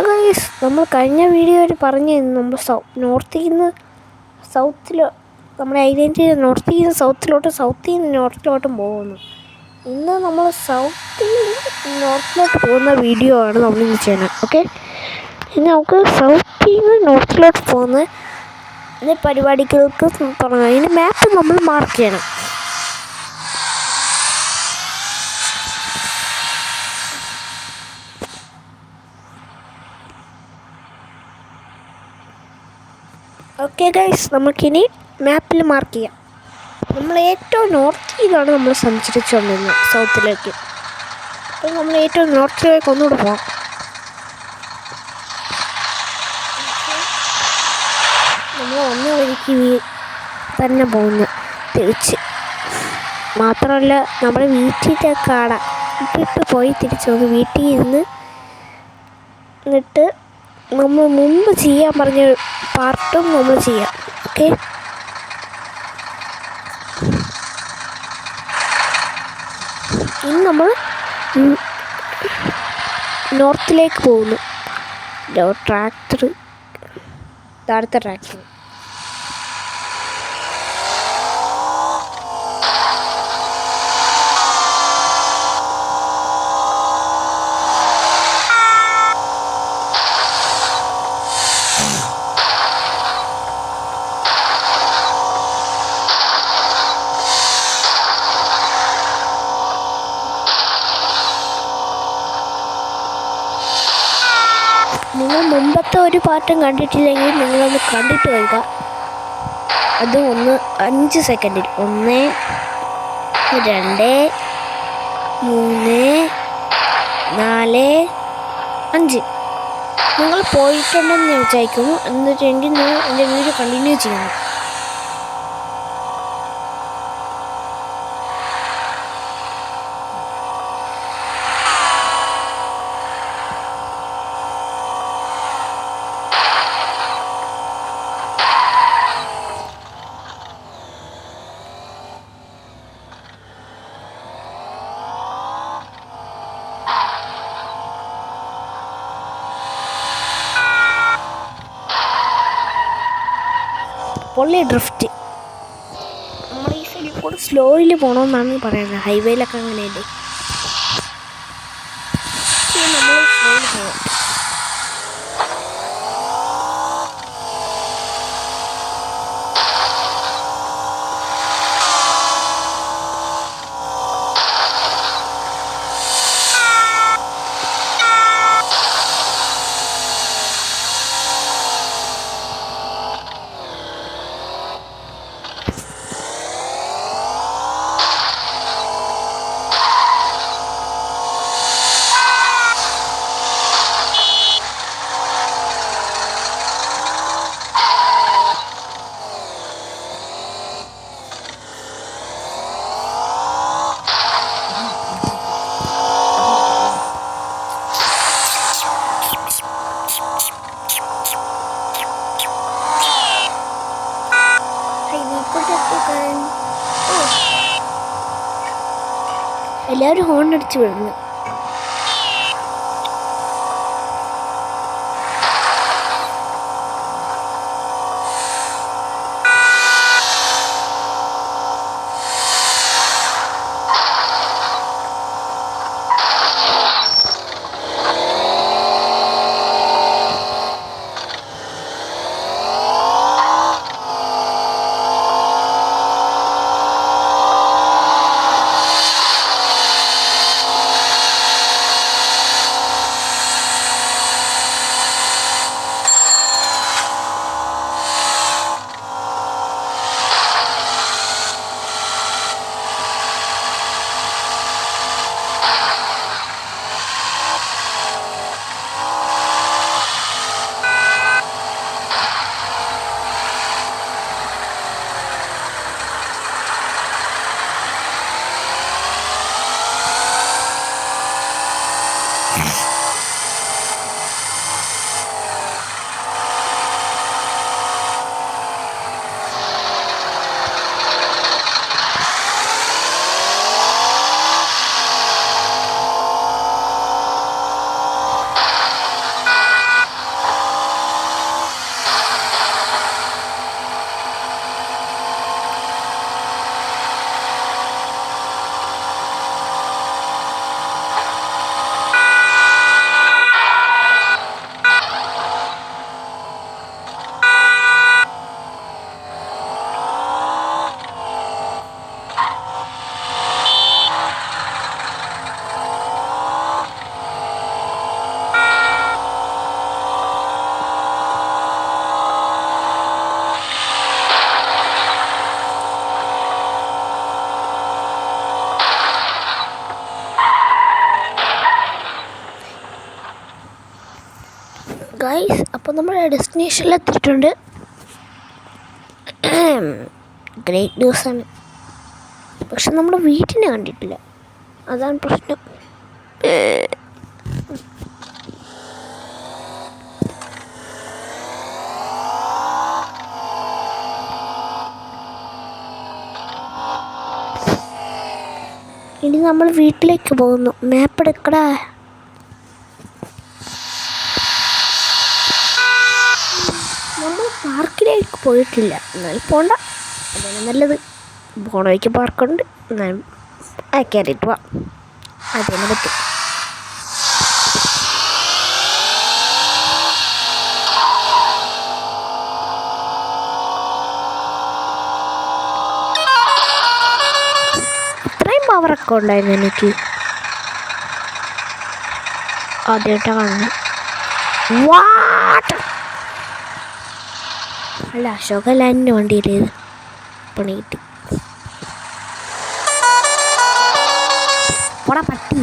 Guys, നമ്മൾ കഴിഞ്ഞ വീഡിയോയിൽ പറഞ്ഞിരുന്നു നമ്മൾ നോർത്തിൽ നിന്ന് സൗത്തിൽ, നമ്മുടെ ഐഡൻറ്റിറ്റി നോർത്തിൽ നിന്ന് സൗത്തിലോട്ടും സൗത്തിൽ നിന്ന് നോർത്തിലോട്ടും പോകുന്നു. ഇന്ന് നമ്മൾ സൗത്തിൽ നിന്ന് നോർത്തിലോട്ട് പോകുന്ന വീഡിയോ ആണ് നമ്മളിന്ന് ചെയ്യണം. ഓക്കെ, ഇനി നമുക്ക് സൗത്തിൽ നിന്ന് നോർത്തിലോട്ട് പോകുന്ന പരിപാടികൾക്ക് തുടങ്ങാം. ഇതിന് മാപ്പ് നമ്മൾ മാർക്ക് ചെയ്യണം. ഓക്കെ ഗൈസ്, നമുക്കിനി മാപ്പിൽ മാർക്ക് ചെയ്യാം. നമ്മൾ ഏറ്റവും നോർത്തിലാണ് നമ്മൾ സഞ്ചരിച്ചുകൊണ്ടിരുന്നത്, സൗത്തിലേക്ക്. അപ്പോൾ നമ്മൾ ഏറ്റവും നോർത്തിലേക്ക് ഒന്നുകൂടെ പോകാം. നമ്മൾ വന്ന വഴിക്ക് തന്നെ പോകുന്നു തിരിച്ച്. മാത്രമല്ല നമ്മുടെ വീട്ടിലത്തെ കാട ഇപ്പം പോയി തിരിച്ച് വന്ന് വീട്ടിൽ എന്നിട്ട് നമ്മൾ മുമ്പ് ചെയ്യാൻ പറഞ്ഞ പാർട്ടും നമ്മൾ ചെയ്യാം. ഓക്കെ, ഇനി നമ്മൾ നോർത്തിലേക്ക് പോകുന്നു. ട്രാക്ടർ, അടുത്ത ട്രാക്ടർ. നിങ്ങൾ മുമ്പത്തെ ഒരു പാട്ടും കണ്ടിട്ടില്ലെങ്കിൽ നിങ്ങളൊന്ന് കണ്ടിട്ട് വരിക. അത് 5 സെക്കൻഡിൽ 1 2 3 4 5 നിങ്ങൾ പോയിട്ടുണ്ടെന്ന് ഞാൻ വിചാരിക്കുന്നു. എന്നിട്ടെങ്കിൽ ഞാൻ എൻ്റെ വീഡിയോ കണ്ടിന്യൂ ചെയ്യുന്നു. പൊള്ളി ഡ്രിഫ്റ്റ്. നമ്മൾ ഈ സൈഡിൽ കൂടെ സ്ലോയിൽ പോകണമെന്നാണ് പറയുന്നത്. ഹൈവേയിലൊക്കെ അങ്ങനെയല്ലേ, നമ്മൾ സ്ലോയിൽ പോകാം. എല്ലാവരും ഹോൺ അടിച്ച് വിടുന്നു. ഗൈസ്, അപ്പോൾ നമ്മുടെ ഡെസ്റ്റിനേഷനിലെത്തിയിട്ടുണ്ട്. ഗ്രേറ്റ് ന്യൂസാണ്. പക്ഷെ നമ്മുടെ വീട്ടിനെ കണ്ടിട്ടില്ല, അതാണ് പ്രശ്നം. ഇനി നമ്മൾ വീട്ടിലേക്ക് പോകുന്നു. മാപ്പ് എടുക്കടാ. നമ്മൾ പാർക്കിലേക്ക് പോയിട്ടില്ല, എന്നാൽ പോണ്ട, അതാണ് നല്ലത്. പോണ വഴിക്ക് പാർക്കുണ്ട്, എന്നാലും കയറിയിട്ട് പോവാം, അതിനെ പറ്റും. അത്രയും പവറൊക്കെ ഉണ്ടായിരുന്നു എനിക്ക്. ആദ്യമായിട്ടാണ് കാണുന്നത്. വാട്ട് അല്ല, അശോക ലാൻഡിൻ്റെ വണ്ടിയിലേത് പണി കിട്ടി. പോടാ പട്ടി.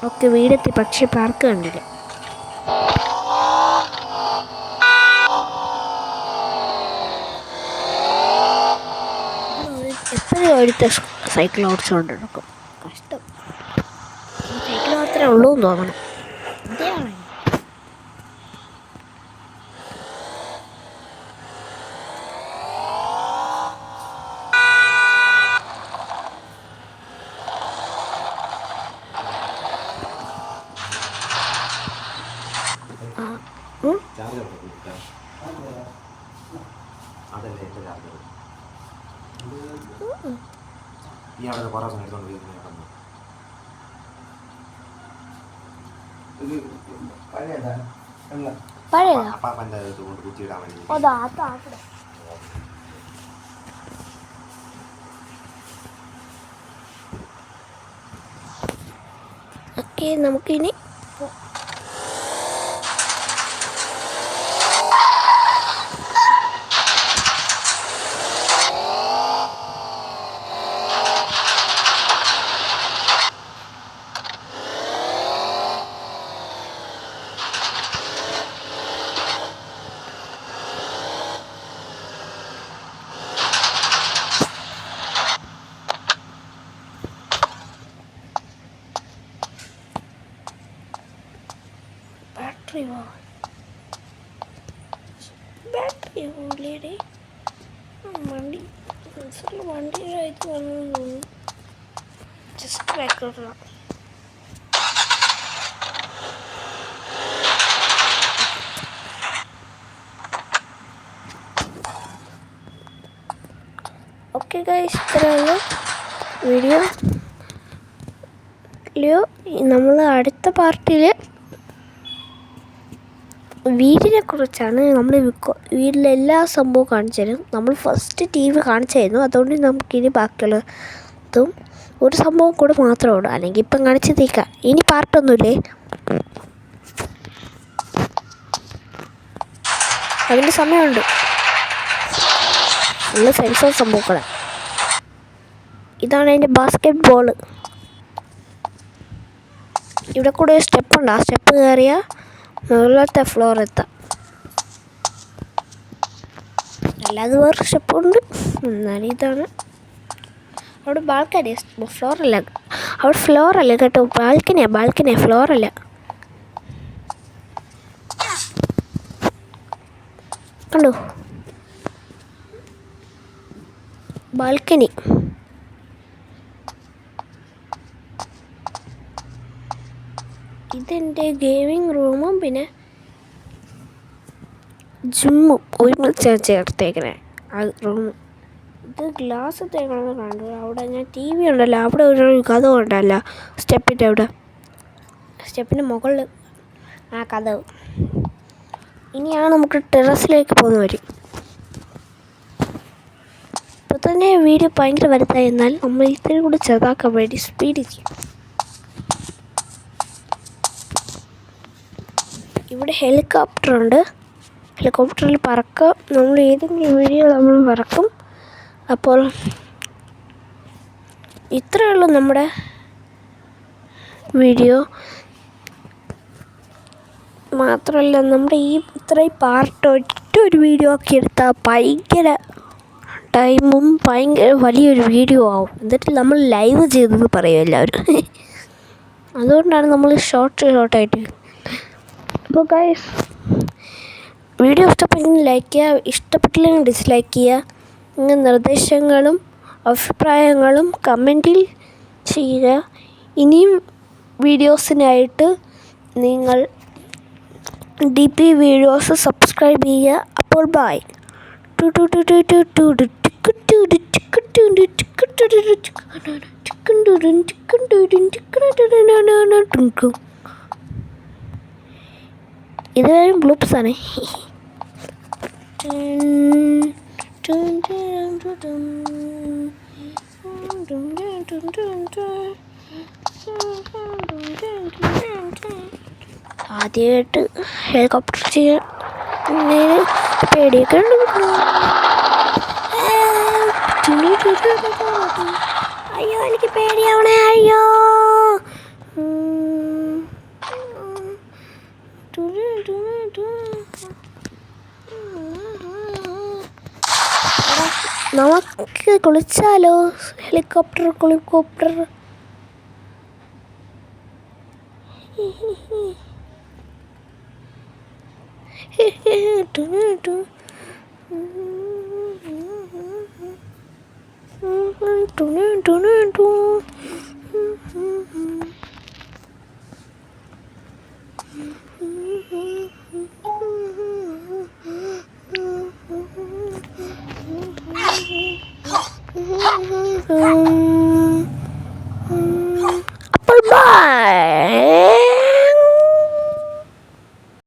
ഒക്കെ വീടെത്തി, പക്ഷേ പാർക്ക് കണ്ടില്ല. എപ്പോഴും അടുത്ത സൈക്കിൾ ഓടിച്ചുകൊണ്ട് നടക്കും. കഷ്ടം. സൈക്കിൾ മാത്രമേ ഉള്ളൂ എന്ന് തോന്നണം. ഇതാണ് പഴയതാ. ഓക്കെ, നമുക്കിനി ബാറ്ററി ഓടിയടെ വണ്ടി വണ്ടിയിലായിട്ട് വന്നു. ജസ്റ്റ് ബാക്കോട്ടാണ്. ഓക്കെ ഗൈസ്, ഇത്രയുള്ള വീഡിയോ. നമ്മൾ അടുത്ത പാർട്ടിയിൽ വീടിനെ കുറിച്ചാണ്. നമ്മൾ വീട്ടിലെ എല്ലാ സംഭവവും കാണിച്ചു തരും. നമ്മൾ ഫസ്റ്റ് TV കാണിച്ചായിരുന്നു, അതുകൊണ്ട് നമുക്കിനി ബാക്കിയുള്ളതും ഒരു സംഭവം കൂടെ മാത്രമേ ഉള്ളൂ, അല്ലെങ്കിൽ ഇപ്പം കാണിച്ച് തീക്കാം. ഇനി പാർട്ടൊന്നുമില്ലേ, അതിൻ്റെ സമയമുണ്ട്. നല്ല സെൻസർ സംഭവങ്ങളെ. ഇതാണ് അതിൻ്റെ ബാസ്കറ്റ് ബോൾ. ഇവിടെ കൂടെ ഒരു സ്റ്റെപ്പുണ്ട്, ആ സ്റ്റെപ്പ് കയറിയാൽ മുകളിലത്തെ ഫ്ലോർ എത്താം. അല്ലാതെ വേറെ സ്റ്റെപ്പുണ്ട്, എന്നാലും ഇതാണ്. അവിടെ ബാൽക്കണി, ഫ്ലോറല്ല. അവിടെ ഫ്ലോറല്ല കേട്ടോ, ബാൽക്കണിയാണ്, ഫ്ലോറല്ല. കണ്ടോ, ബാൽക്കണി. ഇതെൻ്റെ ഗെയിമിംഗ് റൂമും പിന്നെ ജിമ്മും ഒരുമിച്ച് ചേർത്തേക്കണേ ആ റൂം. ഇത് ഗ്ലാസ് തേക്കണമെന്ന് കണ്ടു. അവിടെ ഞാൻ TV ഉണ്ടല്ലോ, അവിടെ ഒരു കഥ ഉണ്ടല്ലോ സ്റ്റെപ്പിൻ്റെ അവിടെ, സ്റ്റെപ്പിൻ്റെ മുകളിൽ ആ കഥവ്. ഇനിയാണ് നമുക്ക് ടെറസിലേക്ക് പോകുന്ന വഴി. ഇപ്പോൾ തന്നെ വീഡിയോ ഭയങ്കര വലുതായി, എന്നാൽ നമ്മൾ ഇത്തിരി കൂടി ചെറുതാക്കാൻ വേണ്ടി സ്പീഡ് ചെയ്യും. ഇവിടെ ഹെലികോപ്റ്റർ ഉണ്ട്. ഹെലികോപ്റ്ററിൽ പറക്കാം. നമ്മൾ ഏതെങ്കിലും വീഡിയോ നമ്മൾ പറക്കും. അപ്പോൾ ഇത്രയേ ഉള്ളൂ നമ്മുടെ വീഡിയോ. മാത്രമല്ല, നമ്മുടെ ഈ ഇത്രയും പാർട്ട് ഒറ്റൊരു വീഡിയോ ആക്കി എടുത്താൽ ഭയങ്കര ടൈമും ഭയങ്കര വലിയൊരു വീഡിയോ ആവും. എന്നിട്ട് നമ്മൾ ലൈവ് ചെയ്തത് പറയും എല്ലാവരും. അതുകൊണ്ടാണ് നമ്മൾ ഷോർട്ടായിട്ട്. അപ്പോൾ ഗൈസ്, വീഡിയോ ഇഷ്ടപ്പെട്ടെങ്കിൽ ലൈക്ക് ചെയ്യുക, ഇഷ്ടപ്പെട്ടില്ലെങ്കിൽ ഡിസ്ലൈക്ക് ചെയ്യുക. നിങ്ങളുടെ നിർദ്ദേശങ്ങളും അഭിപ്രായങ്ങളും കമൻറ്റിൽ ചെയ്യുക. ഇനിയും വീഡിയോസിനായിട്ട് നിങ്ങൾ DP വീഡിയോസ് സബ്സ്ക്രൈബ് ചെയ്യുക. അപ്പോൾ ബൈ. ഇത് ബ്ലൂപ്സ് ആണ്. ആദ്യമായിട്ട് ഹെലികോപ്റ്റർ ചെയ്യാൻ പേടിയൊക്കെ ഉണ്ട്. അയ്യോ, എനിക്ക് പേടിയാവണേ. അയ്യോ, നമുക്ക് കുളിച്ചാലോ? ഹെലികോപ്റ്റർ അപ്പോൾ ബൈ.